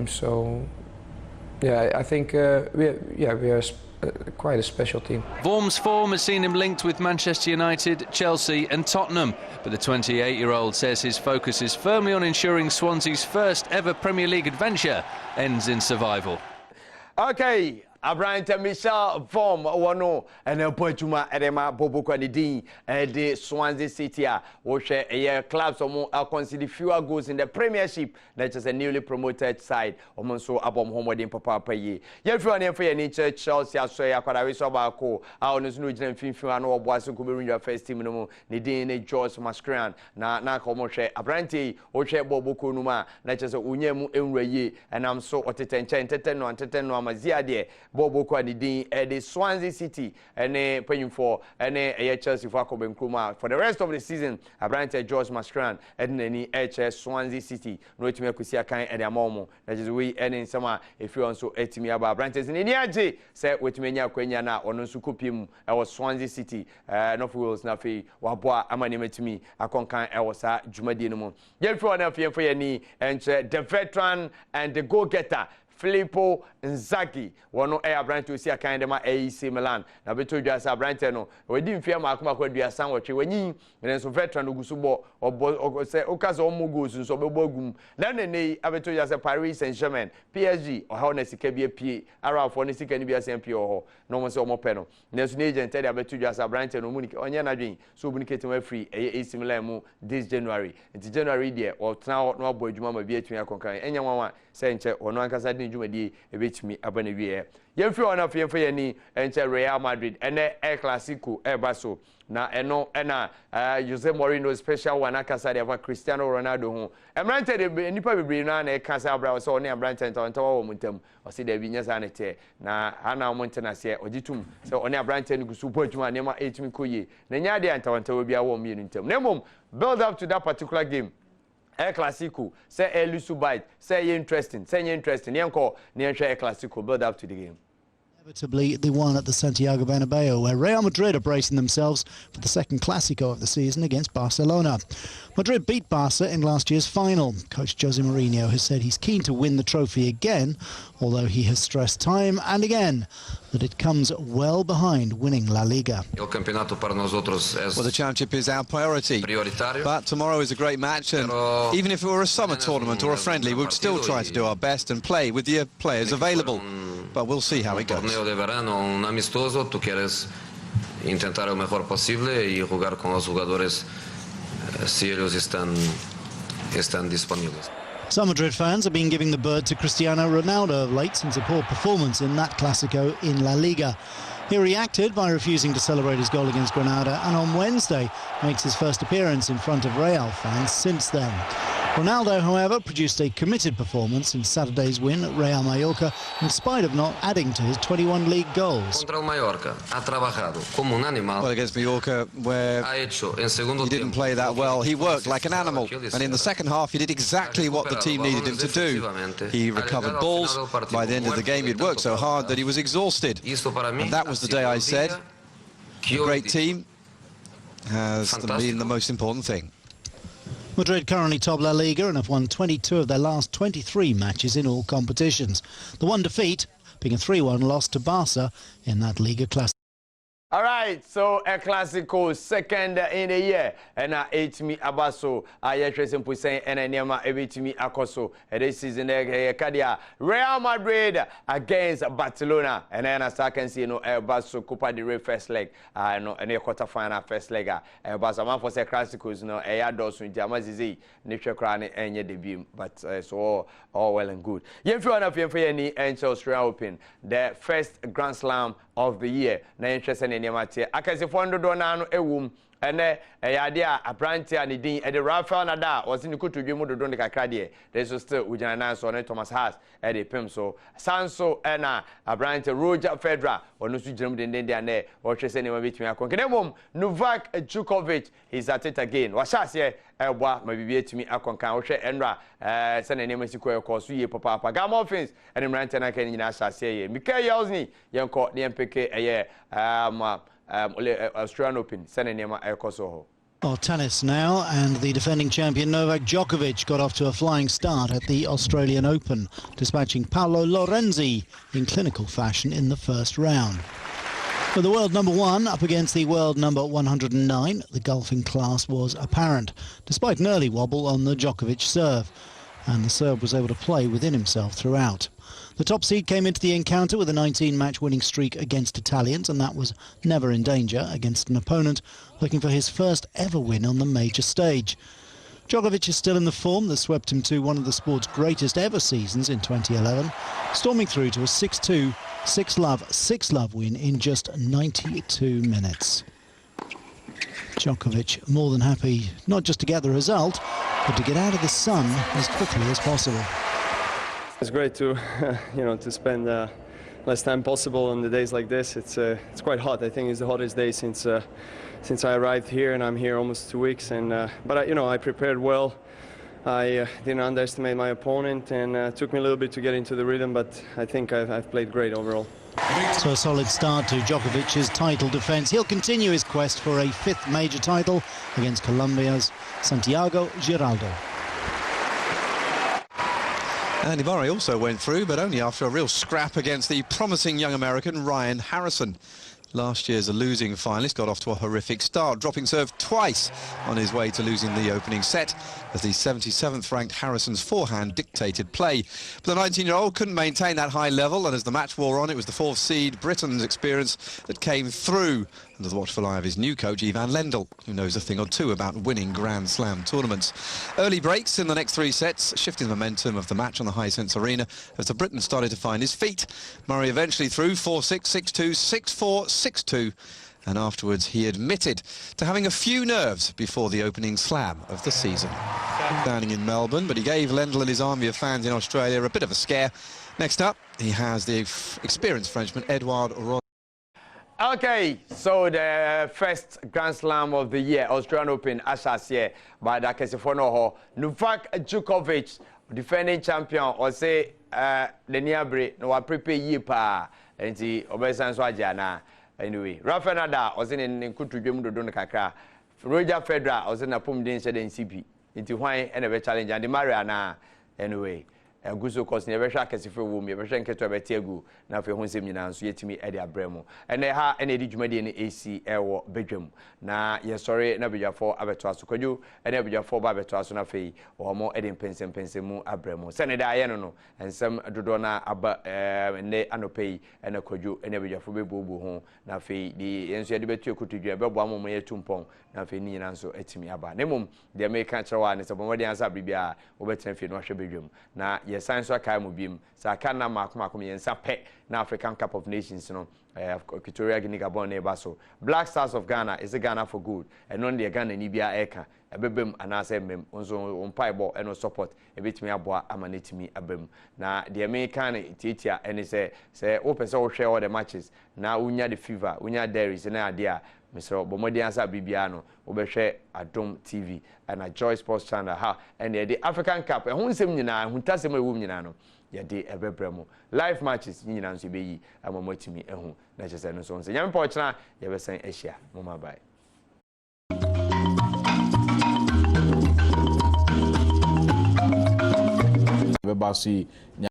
team. So yeah, I think we are quite a special team. Vorm's form has seen him linked with Manchester United, Chelsea and Tottenham, but the 28-year-old says his focus is firmly on ensuring Swansea's first ever Premier League adventure ends in survival. Okay. Abrante Michel Vorm wano ene pointuma edema bobo kwanidin de Swansea City a wo hwe eye clubs omo concede fewer goals in the Premiership that is a newly promoted side omo so abom homodin papa yi ye fi on for ye ni Chelsea aso ya kwada we so ba ko a ono so no gina mfimfim ano obo aso ko be first team no mo ni din ne George Mascran na ko mo hwe Abrante wo hwe bobo ko numa na chese unyam enwura yi enam so otetenchen teten no amazia de Bobo Kwadidin the Swansea City and paying for any Chelsea for Nkrumah for the rest of the season. Abrante George Mascran and any HS Swansea City no to make kusia kan and amomo that is we in summer if you also etimi about Abrantes in Niaje say with menya kwenya na ono sukupim e was Swansea City no fools na fe waboa amane metimi akonkan e was a dwumadi no mo ye fi ona fe for ye ni and the veteran and the go-getter Filippo Inzaghi wono Abrante osi akan dem AC Milan na beto dwasa Abrante no wadi mfia makoma kwa duasa wotwe wanyi nenso veteran ogusubo obo se okaza omugozu nso bebo agum na nenei abeto dwasa Paris Saint-Germain PSG o ha na sika bia pie arafo ne sika ni bia sempie ho no mo se o mope no nenso ne agent de abeto dwasa Abrante no munike onye na dwen so obunikete ma free AC Milan mu this January into January there o tna no abo adwuma ma bia tumi akonkan enya nwanwa se nche ono ankasa de dwumadi ebetumi abane wie yemfi ona fiemfa yani enche Real Madrid ene El Clasico ebaso na eno ena Jose Mourinho special one akasa de Cristiano Ronaldo ho Abrante de nipa bebre na na kasa abra so ne Abrante ntonto wo muntam o se de bi nyasa ne te na ana mo ntena se ogitum se one Abrante ne gusu poatuma ne ma etumi koye na nya de antawantawo bia wo mienu ntam nemom build up to that particular game El Clasico, say Elusubite, say interesting, Yanko, near El Clasico, build up to the game. Inevitably, the one at the Santiago Bernabeu, where Real Madrid are bracing themselves for the second Clásico of the season against Barcelona. Madrid beat Barca in last year's final. Coach Jose Mourinho has said he's keen to win the trophy again, although he has stressed time and again that it comes well behind winning La Liga. Well, the championship is our priority, but tomorrow is a great match, and even if it were a summer tournament or a friendly, we would still try to do our best and play with the players available. But we'll see how it goes. Torneo de verano, un amistoso, tú quieres intentar lo mejor posible y jugar con los jugadores si ellos están disponibles. Some Madrid fans have been giving the bird to Cristiano Ronaldo of late since a poor performance in that Clásico in La Liga. He reacted by refusing to celebrate his goal against Granada, and on Wednesday makes his first appearance in front of Real fans since then. Ronaldo, however, produced a committed performance in Saturday's win at Real Mallorca, in spite of not adding to his 21 league goals. Contra el Mallorca, ha trabajado como un animal. Well, against Mallorca, where he didn't play that well, he worked like an animal. And in the second half, he did exactly what the team needed him to do. He recovered balls. By the end of the game, he'd worked so hard that he was exhausted. And that was the day I said, a great team has been the most important thing. Madrid currently top La Liga and have won 22 of their last 23 matches in all competitions. The one defeat being a 3-1 loss to Barca in that Liga Classic. All right, so El Clasico second in the year, and me abaso. I simple saying and nema me akoso. This season Kadia Real Madrid against Barcelona, and then as I can see, Barca Copa del Rey first leg, no, and quarter final first leg. Barca man for say Clásicos, no, Adom in Jamazizi, nature crown and your debut, but so all well and good. If you want to for any Australian Open, the first Grand Slam of the year. Na interest in Niamate. Akase fondo do na no ewum. Ene yade a Abrante ani din e de Rafael Nadal was in kutu dwemu do de kakra de. There is still ujana na so ne Thomas Haas e de pem so. Sanso ena Abrante Roger Federer onu su gyem den de ane o hwese ne ma betumi akon. Kenemom Novak Djokovic is at it again. Wa shase ebwa ma bibie etumi akon kan o hwe enra se ne ma siko e koso ye papa Gam offense ene mrante na kan nyina shase ye. Mikael Yeltsin yenko ne mpeke eye Australian Open sene nema ekoso ho. Oh, tennis now, and the defending champion Novak Djokovic got off to a flying start at the Australian Open, dispatching Paolo Lorenzi in clinical fashion in the first round. With the world number 1 up against the world number 109, the golfing class was apparent, despite an early wobble on the Djokovic serve, and the Serb was able to play within himself throughout. The top seed came into the encounter with a 19-match winning streak against Italians, and that was never in danger against an opponent looking for his first ever win on the major stage. Djokovic is still in the form that swept him to one of the sport's greatest ever seasons in 2011, storming through to a 6-2, 6-love, 6-love win in just 92 minutes. Djokovic more than happy not just to get the result, but to get out of the sun as quickly as possible. It's great to, to spend less time possible on the days like this. It's quite hot. I think it's the hottest day since I arrived here, and I'm here almost 2 weeks. But I prepared well. I didn't underestimate my opponent, and it took me a little bit to get into the rhythm. But I think I've played great overall. So a solid start to Djokovic's title defence. He'll continue his quest for a 5th major title against Colombia's Santiago Giraldo. Andy Murray also went through, but only after a real scrap against the promising young American Ryan Harrison. Last year's a losing finalist got off to a horrific start, dropping serve twice on his way to losing the opening set, as the 77th ranked Harrison's forehand dictated play. But the 19-year-old couldn't maintain that high level, and as the match wore on, it was the 4th seed Britain's experience that came through, under the watchful eye of his new coach Ivan Lendl, who knows a thing or two about winning Grand Slam tournaments. Early breaks in the next 3 sets, shifting the momentum of the match on the Hisense Arena as the Briton started to find his feet. Murray eventually threw 4-6, 6-2, 6-4, 6-2, and afterwards he admitted to having a few nerves before the opening slam of the season. Standing in Melbourne, but he gave Lendl and his army of fans in Australia a bit of a scare. Next up, he has the experienced Frenchman Edouard Rod. Okay, so the first Grand Slam of the year, Australian Open, Ashas by the Kesifono, Novak Djokovic, defending champion, or say the Niabre, no, I prepare ye pa, and the Obesan Swajana. Anyway, Rafa Nadal was in Kutu Jumudo Kakra, Roger Federer was in a Pum Din said in CP, into wine and a challenge, and the Mariana, anyway. Guso course never shaka si for wom never shank to abetiagu na fe ho nsem nyina so yetimi ede abremu ene ha ene di dwumade ne AC ewo bedwam na ye sorry na bedwafo abeto aso kwadwo ene bedwafo ba abeto aso na fe o mo ede mpensempensemu abremu sene da ye no ensem dodo na aba ne anopei ene kwadwo ene bedwafo bebobu ho na fe di enso ye de betu ekotudwa bebo amom ye tumpon na fe ni nyina nso etimi aba nemom de me ka kyerewa ne se bomode ansa bibia obetena fe no ahwe bedwam na yes, science akai mu bim sa aka na makomakom yensa pe na African Cup of Nations no Equatorial Guinea Gabon na eba so Black Stars of Ghana is Ghana for good and on the Ghana ni bia eka ebebem anase mem onso ompaibo eno support ebetimi aboa amanetimi abem na the American titia ene say opese wo hwe all the matches na unya the fever unya dairies na ade a Mr. Bomodi answer Bibia no obehwe Adom TV and a Joy Sports Channel ha and the African Cup e hunsem nyina huntasem ewum nyina no ye de ebebremu live matches nyina nso beyi amamotimi ehu na chese no so nse nyampa ochina ye besen ehia mama bye. Bebasi